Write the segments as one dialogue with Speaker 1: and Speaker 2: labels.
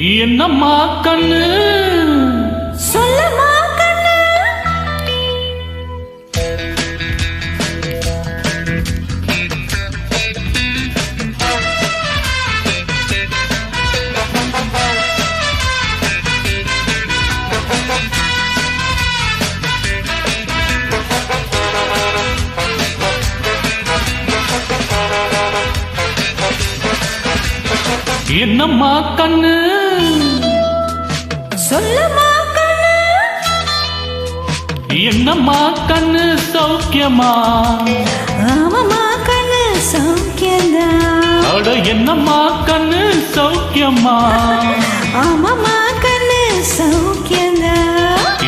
Speaker 1: என்னம்மா கண்ணு
Speaker 2: சொல்லம்மா கண்ணு.
Speaker 1: என்னம்மா கண்ணு
Speaker 2: சொல்லம்மா கண்ணு.
Speaker 1: என்னம்மா கண்ணு சௌக்கியமா
Speaker 2: ஆமாம்மா கண்ணு சௌக்கியம்தான்.
Speaker 1: அட என்னம்மா கண்ணு சௌக்கியமா
Speaker 2: ஆமாம்மா கண்ணு சௌக்கியம்தான்.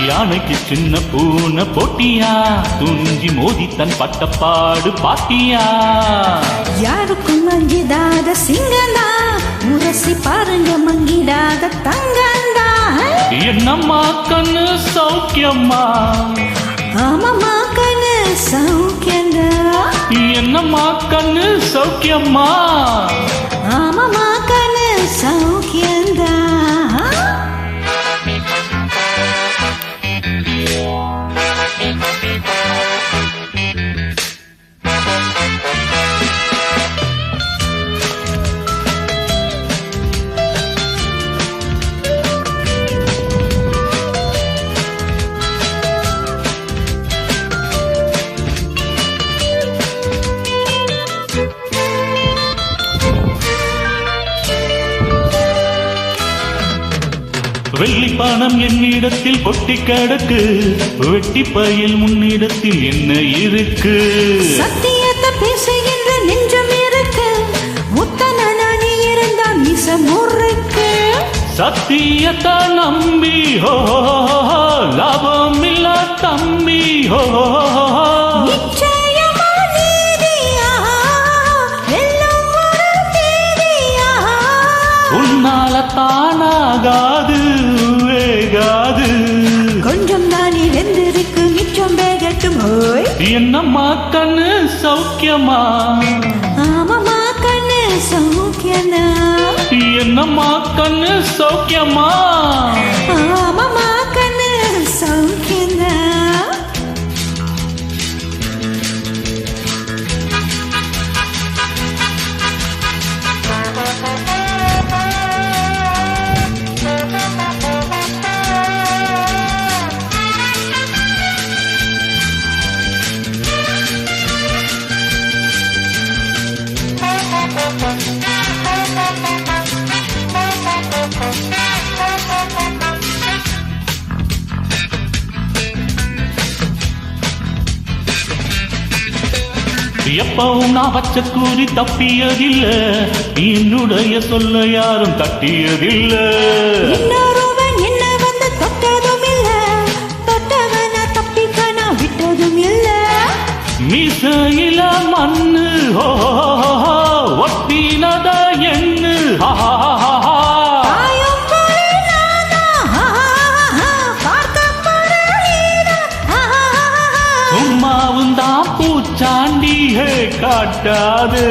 Speaker 1: யானைக்கு சின்ன பூனை போட்டியா துஞ்சி மோதி தன் பட்டப்பாடு பாட்டியா
Speaker 2: யாருக்கும் மங்கிடாத சிங்கந்தா முரசி பாருங்க மங்கிடாத தங்கந்தா.
Speaker 1: என்னம்மா கண்ணு சௌக்கியமா
Speaker 2: ஆமாம்மா கண்ணு சௌக்கியந்தா.
Speaker 1: என்னம்மா கண்ணு சௌக்கியமா
Speaker 2: ஆமாம்மா கண்ணு சௌக்கியந்தா.
Speaker 1: வெள்ளி பணம் என்னிடத்தில் கொட்டி கிடக்கு வெட்டி பயில் முன்னிடத்தில் என்ன இருக்கு
Speaker 2: சத்தியத்தை பேசுகின்ற நெஞ்சம் இருக்கு முத்தனி இருந்தா மிச முறுக்கு.
Speaker 1: சத்தியத்தை நம்பி ஹோ லாபம் இல்ல தம்பி ஹோ
Speaker 2: நிச்சயமா நீதியா எல்லாம் ஒரு தேதியா.
Speaker 1: உன்னால தானாகாது வேகாது
Speaker 2: கொஞ்சம் தானே வெந்திருக்கு மிச்சம் வேகட்டும் ஹோய்.
Speaker 1: என்னம்மா கண்ணு சௌக்கியமா
Speaker 2: ஆமாம்மா கண்ணு சௌக்கியந்தா.
Speaker 1: என்னம்மா கண்ணு சௌக்கியமா
Speaker 2: ஆமாம்மா கண்ணு சௌக்கியந்தா.
Speaker 1: எப்பவும் நான் வச்ச கூறி தப்பியதில்ல என்னுடைய சொல்ல யாரும் தட்டியதில்ல
Speaker 2: இன்னொருவன் என்ன வந்து தொட்டதும் இல்ல தொட்டவன தப்பிக்க நான் விட்டதும் இல்ல.
Speaker 1: மிசையில மண்ணு ஹோ ஒட்டினத எண்ணு
Speaker 2: தாயும் போலே நானா, பார்க்கப் போற நீதான்.
Speaker 1: சும்மாவும் தான் பூச்சாண்டி ஹே காட்டாது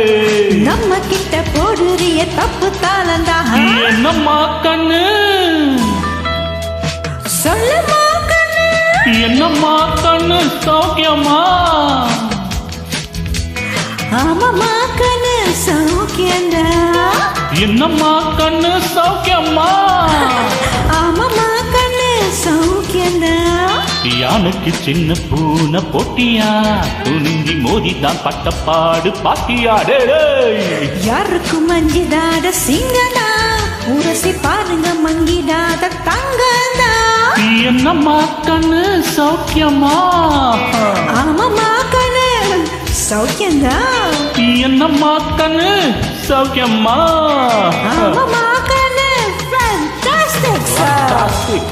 Speaker 2: நம்ம கிட்ட போடுறிய தப்பு தாளந்தா.
Speaker 1: என்னம்மா கண்ணு
Speaker 2: சொல்லுமா கண்ணு.
Speaker 1: என்னம்மா கண்ணு சௌக்கியமா
Speaker 2: ஆமாம்மா கண்ணு சௌக்கியந்தா.
Speaker 1: என்னம்மா கண்ணு சௌக்கியமா
Speaker 2: ஆமாம்மா கண்ணு சௌக்கியந்தா.
Speaker 1: யானுக்கு சின்ன பூனை போட்டியா துணிஞ்சி மோதிதான் பட்டப்பாடு பாட்டியாடே
Speaker 2: யாருக்கும் மஞ்சிடாத சிங்கந்தா உரசி பாருங்க மங்கிடாத தங்கந்தா.
Speaker 1: என்னம்மா கண்ணு சௌக்கியமா
Speaker 2: ஆமாம்மா கண்ணு சௌக்கியந்தா.
Speaker 1: என்னம்மா கண்ணு சௌக்கியமா
Speaker 2: ஆமாம்மா கண்ணு fantastic sir.